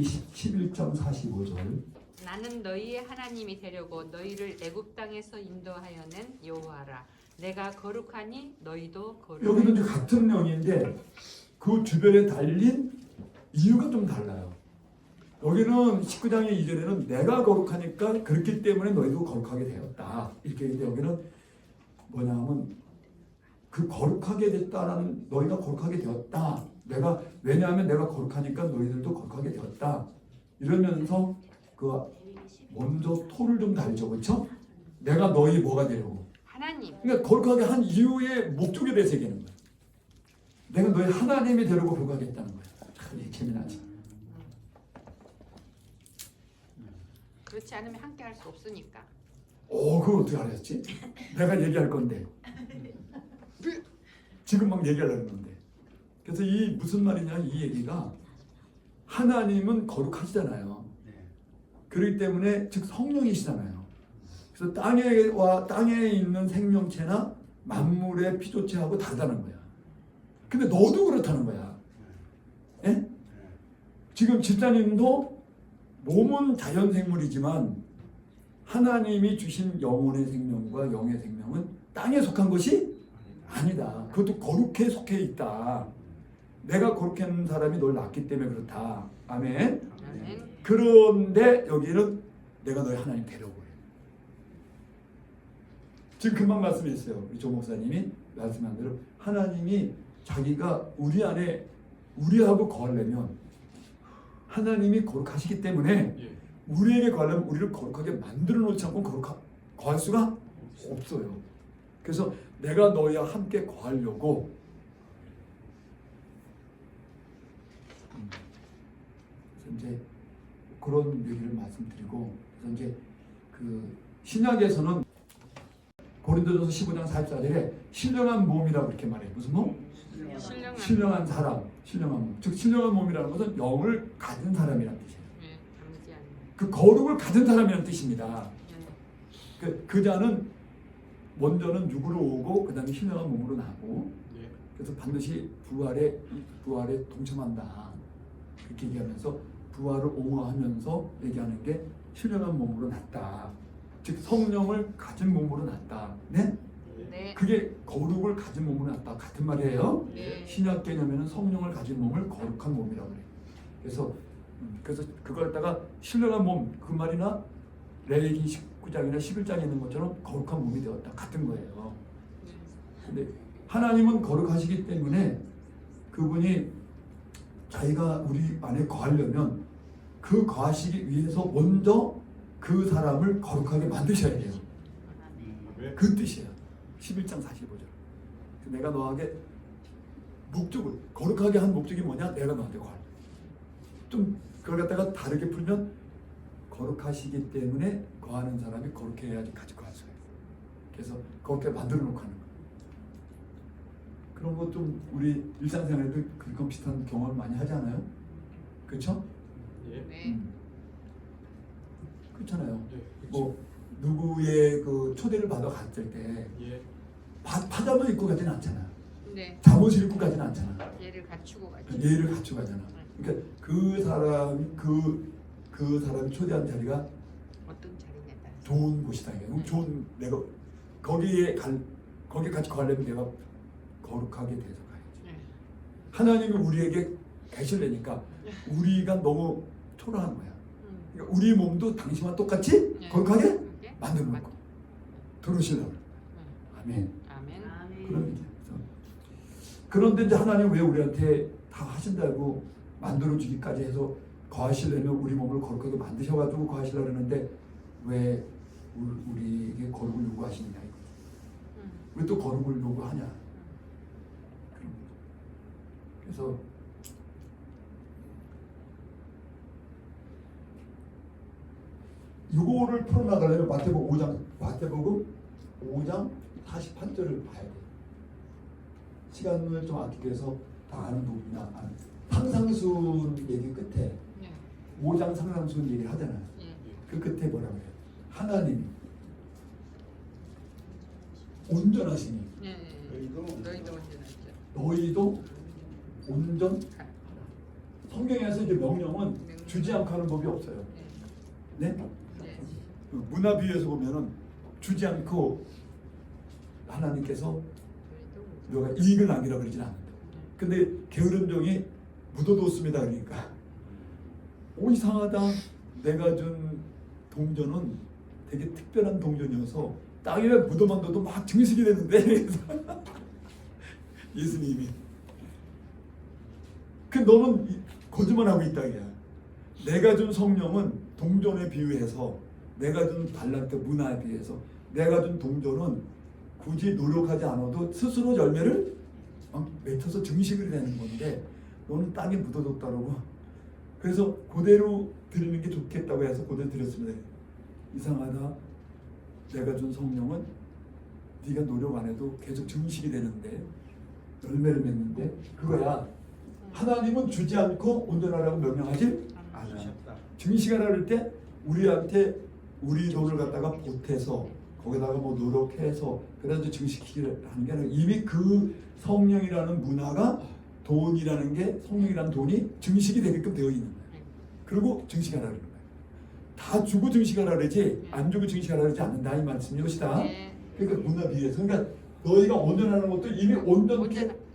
11장 45절. 나는 너희의 하나님이 되려고 너희를 애굽 땅에서 인도하여낸 여호와라. 내가 거룩하니 너희도 거룩하라. 여기도 이제 같은 명인데 그 주변에 달린 이유가 좀 달라요. 여기는 19장의 2절에는 내가 거룩하니까 그렇기 때문에 너희도 거룩하게 되었다. 이렇게 했는데 여기는 뭐냐면 그 거룩하게 됐다라는 너희가 거룩하게 되었다. 왜냐하면 내가 거룩하니까 너희들도 거룩하게 되었다. 이러면서 그 먼저 토를 좀 달죠. 그렇죠? 내가 너희 뭐가 되려고. 하나님. 그러니까 거룩하게 한 이유의 목적에 대해서 얘기하는 거야. 내가 너희 하나님이 되려고 거룩하게 했다는 거야. 이게 재미나지. 그렇지 않으면 함께 할 수 없으니까. 그걸 어떻게 알았지? 내가 얘기할 건데. 지금 막 얘기하려는 건데. 그래서 이 무슨 말이냐 이 얘기가 하나님은 거룩하시잖아요. 그렇기 때문에 즉 성령이시잖아요. 그래서 땅에 있는 생명체나 만물의 피조체하고 다르다는 거야. 근데 너도 그렇다는 거야. 예? 지금 집사님도 몸은 자연 생물이지만 하나님이 주신 영혼의 생명과 영의 생명은 땅에 속한 것이 아니다. 그것도 거룩해 속해 있다. 내가 거룩해 하는 사람이 널 낳기 때문에 그렇다. 아멘. 아멘. 그런데 여기는 내가 너희 하나님 되려고 해. 지금 그만 말씀했어요. 우리 조 목사님이 말씀한 대로 하나님이 자기가 우리 안에 우리하고 거하려면 하나님이 거룩하시기 때문에 우리에게 거하려면 우리를 거룩하게 만들어 놓지 않고 거할 수가 없어요. 그래서 내가 너희와 함께 거하려고 그래서 이제 그런 얘기를 말씀드리고 그래서 이제 그 신약에서는 고린도전서 15장 44절에 신령한 몸이라고 이렇게 말해요. 무슨 몸? 신령한 사람, 신령한 몸. 즉 신령한 몸이라는 것은 영을 가진 사람이라는 뜻이에요. 그 거룩을 가진 사람이라는 뜻입니다. 그 자는 먼저는 육으로 오고 그 다음에 신령한 몸으로 나고 그래서 반드시 부활에 동참한다. 그렇게 얘기하면서 부활을 옹호하면서 얘기하는 게 신령한 몸으로 났다. 즉 성령을 가진 몸으로 났다. 네? 네. 그게 거룩을 가진 몸으로 났다. 같은 말이에요. 네. 신약 개념에는 성령을 가진 몸을 거룩한 몸이라고 그래요. 그래서 그걸 갖다가 신령한 몸 그 말이나 레위기 19장이나 11장에 있는 것처럼 거룩한 몸이 되었다. 같은 거예요. 근데 하나님은 거룩하시기 때문에 그분이 자기가 우리 안에 거하려면 그 거하시기 위해서 먼저 그 사람을 거룩하게 만드셔야 돼요. 그 뜻이에요. 11장 45절. 내가 너에게 목적을 거룩하게 한 목적이 뭐냐? 내가 너한테 거할. 좀 그걸 갖다가 다르게 풀면 거룩하시기 때문에 거하는 사람이 거룩해야지 같이 거할 수가 있어요. 그래서 거룩하게 만들어 놓고 하는 거예요. 그런 것 좀 우리 일상생활에도 그런 비슷한 경험을 많이 하지 않아요? 그렇죠? 네. 그렇잖아요. 뭐 누구의 그 초대를 받아 갔을 때 파자마 입고 가지는 않잖아. 네. 잠옷을 입고 가지는 않잖아. 예를 갖추고 가죠. 예의를 갖추고 가잖아. 그러니까 그 사람이 초대한 자리가 어떤 자리냐에 따라서. 좋은 곳이다. 좋은 내가 거기 같이 가려면 내가 거룩하게 돼서 가야지. 하나님이 우리에게 계실래니까 우리가 너무 초라한 거야. 그러니까 우리 몸도 당신과 똑같이 거룩하게 만들어 놓고 들으시려고. 아멘. 아멘. 그런 얘기죠. 그런데 이제 하나님 왜 우리한테 다 하신다고 만들어주기까지 해서 거하시려면 우리 몸을 거룩하게 만드셔가지고 거하시려고 하는데 왜 우리에게 거룩을 요구하시느냐 이거. 왜 또 거룩을 요구하냐. 그래서 이거를 풀어나가려면 마태복음 5장 48절을 봐야 돼. 시간을 좀 아끼기 위해서 다 아는 부분이나 상상순 얘기 끝에 5장 상상순 얘기를 하잖아요. 그 끝에 뭐라고 해요? 하나님이 온전하시니 너희도 너희도 온전. 성경에서 이제 명령은 주지 않고 하는 법이 없어요. 네? 네. 문화 비유에서 보면은 주지 않고 하나님께서 너가 이익을 남기라 그러진 않는다. 근데 게으른 종이 묻어뒀습니다. 그러니까 이상하다. 내가 준 동전은 되게 특별한 동전이어서 땅에 묻어만 둬도 막 증식이 되는데 예수님이 너는 거짓말하고 있다. 이야. 내가 준 성령은 동전에 비유해서, 내가 준 달란트 문화에 비해서 내가 준 동전은 굳이 노력하지 않아도 스스로 열매를 맺혀서 증식을 되는 건데 너는 땅에 묻어뒀다고. 그래서 그대로 드리는 게 좋겠다고 해서 그대로 드렸습니다. 이상하다. 내가 준 성령은 네가 노력 안 해도 계속 증식이 되는데, 열매를 맺는데 그거야. 하나님은 주지 않고 온전하라고 명령하지 않아. 증식하라 그럴 때 우리한테 우리 돈을 갖다가 보태서 거기다가 뭐 노력해서 그래서 증식하는 게 아니라 이미 그 성령이라는 문화가, 돈이라는 게, 성령이라는 돈이 증식이 되게끔 되어 있는 거예요. 그리고 증식하라 그러는 거예요. 다 주고 증식하라 그러지 안 주고 증식하라 그러지 않는다 이 말씀이 것이다. 그러니까 문화 비유에서, 그러니까 너희가 온전하는 것도 이미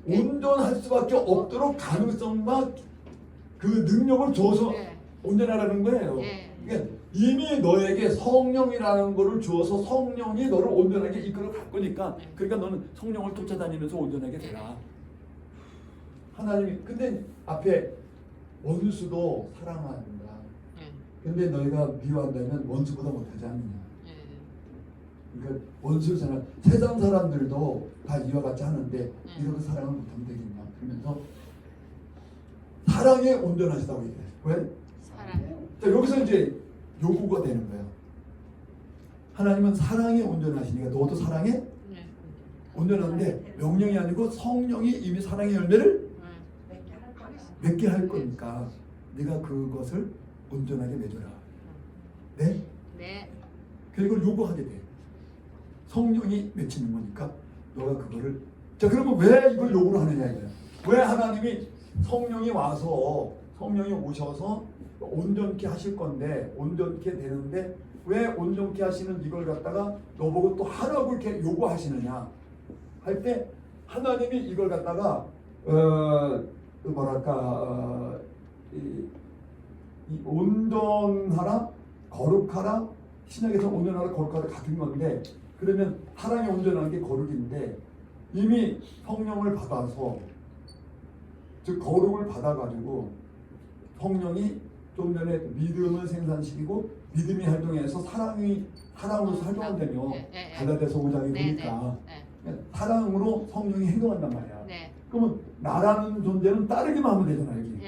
온전할 수밖에 없도록 가능성과 그 능력을 줘서 온전하라는 거예요. 그러니까 이미 너에게 성령이라는 것을 주어서 성령이 너를 온전하게 이끌어 갈 거니까, 그러니까 너는 성령을 쫓아다니면서 온전하게 되라. 하나님이 근데 앞에 원수도 사랑한다. 근데 너희가 미워한다면 원수보다 못하지 않느냐. 그러니까 원수를 사랑. 세상 사람들도 다 이와 같이 하는데 이렇게 사랑을 못하면 되겠냐. 그러면서 사랑에 온전하시다고 얘기해요. 왜? 사랑. 자, 여기서 이제 요구가 되는 거예요. 하나님은 사랑에 온전하시니까 너도 사랑에 온전한데 명령이 아니고 성령이 이미 사랑의 열매를 맺게 할 거니까 네가 그것을 온전하게 맺어라. 네? 네. 그리고 요구하게 돼. 성령이 맺히는 거니까 너가 그거를. 자, 그러면 왜 이걸 요구를 하느냐 이거야. 왜 하나님이 성령이 오셔서 온전케 하실 건데, 온전케 되는데 왜 온전케 하시는 이걸 갖다가 너보고 또 하라고 이렇게 요구하시느냐 할 때, 하나님이 이걸 갖다가 이 온전하라, 거룩하라, 신약에서 온전하라, 거룩하라 같은 건데, 그러면 사랑이 온전한 게 거룩인데 이미 성령을 받아서, 즉 거룩을 받아가지고 성령이 좀 전에 믿음을 생산시키고 믿음이 활동해서 사랑으로서 활동을 되며 갈라디아서 5장이 보니까 사랑으로 성령이 행동한단 말이야. 그러면 나라는 존재는 따르기만 하면 되잖아. 여기.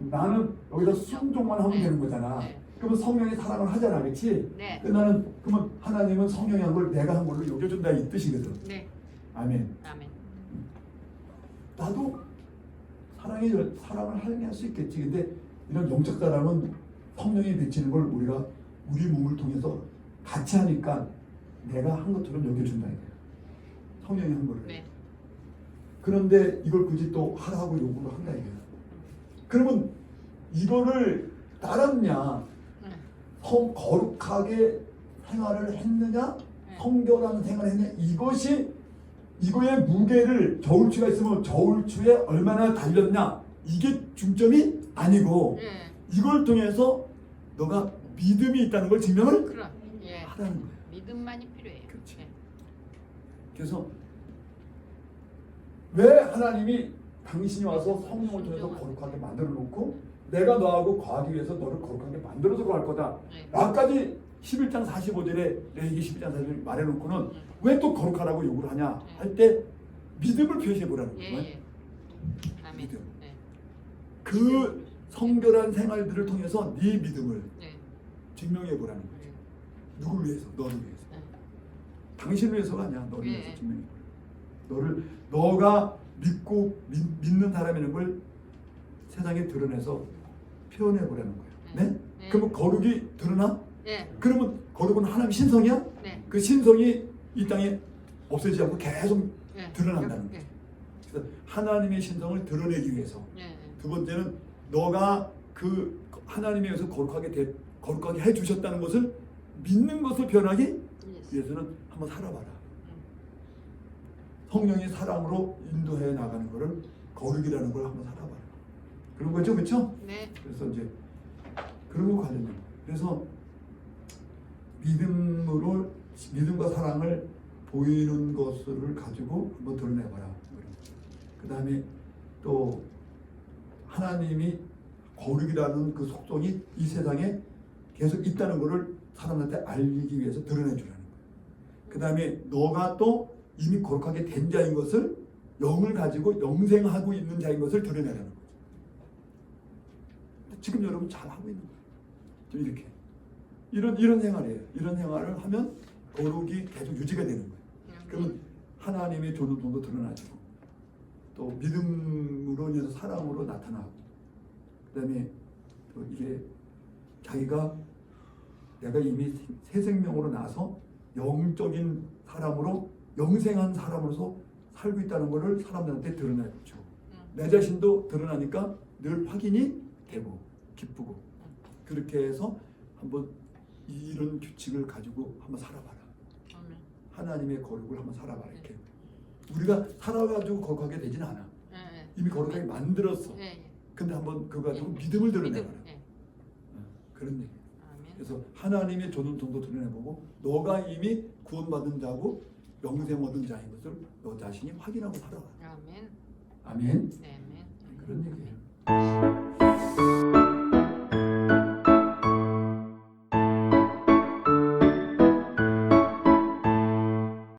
나는 여기서 순종만 하면 되는 거잖아. 그러면 성령이 사랑을 하잖아, 그렇지? 그러면 하나님은 성령이 한 걸 내가 한 걸로 여겨준다 이 뜻이거든. 아멘. 나도 사랑을 할 수 있겠지. 근데 이런 영적 사랑은 성령이 맺히는 걸 우리가 우리 몸을 통해서 같이 하니까 내가 한 것처럼 여겨준다 이거야. 성령이 한 거를. 그런데 이걸 굳이 또 하라고 요구를 한다 이거야. 그러면 이거를 따랐냐? 거룩하게 생활을 했느냐, 성결한 생활을 했느냐, 이거의 무게를, 저울추가 있으면 저울추에 얼마나 달렸냐, 이게 중점이 아니고 이걸 통해서 너가 믿음이 있다는 걸 증명을 하라는 거예요. 믿음만이 필요해요. 그렇지. 그래서 왜 하나님이 당신이 와서 성령을 통해서 거룩하게 만들어 놓고 내가 너하고 거하기 위해서 너를 거룩하게 만들어서 갈 거다. 나까지 11장 45절에 레위기 11장 45절에 말해놓고는 왜 또 거룩하라고 요구를 하냐 할 때 믿음을 표시해 보라는 거예요. 믿음. 그 성결한 생활들을 통해서 네 믿음을 증명해 보라는 거죠. 누굴 위해서? 너를 위해서. 당신을 위해서가 아니야. 너를 위해서 증명해 보라. 너가 믿고 믿는 사람이라는 걸 세상에 드러내서 표현해 보라는 거예요. 네? 그러면 거룩이 드러나? 그러면 거룩은 하나님의 신성이야? 그 신성이 이 땅에 없어지지 않고 계속 드러난다는 거죠. 그래서 하나님의 신성을 드러내기 위해서. 두 번째는 너가 그 하나님에 의해서 거룩하게 해 주셨다는 것을 믿는 것을 변하기 위해서는 한번 살아봐라. 성령의 사랑으로 인도해 나가는 것을 거룩이라는 걸 한번 살아봐라. 그런 거죠, 그렇죠? 네. 그래서 이제 그런 거 관련된 거. 그래서 믿음과 사랑을 보이는 것을 가지고 한번 드러내봐라. 그 다음에 또 하나님이 거룩이라는 그 속성이 이 세상에 계속 있다는 것을 사람한테 알리기 위해서 드러내주라는 거예요. 그 다음에 너가 또 이미 거룩하게 된 자인 것을 영을 가지고 영생하고 있는 자인 것을 드러내라는 거예요. 지금 여러분 잘 하고 있는 거예요. 좀 이렇게 이런 생활이에요. 이런 생활을 하면 거룩이 계속 유지가 되는 거예요. 그러면 하나님의 존엄성도 드러나지고 또 믿음으로 인해서 사랑으로 나타나고 그다음에 또 이게 자기가 내가 이미 새 생명으로 나서 영적인 사람으로 영생한 사람으로서 살고 있다는 것을 사람들한테 드러내죠. 내 자신도 드러나니까 늘 확인이 되고 기쁘고 그렇게 해서 한번 이런 규칙을 가지고 한번 살아봐라. 하나님의 거룩을 한번 살아봐라. 이렇게 우리가 살아가지고 거룩하게 되진 않아. 이미 거룩하게 만들었어. 근데 한번 그거 가지고 믿음을 드러내봐라. 그런 얘기예요. 그래서 하나님의 존엄성도 드러내보고 너가 이미 구원받은 자고 영생 얻은 자인 것을 너 자신이 확인하고 살아라. 아멘. 아멘. 네, 아멘. 그런 얘기예요.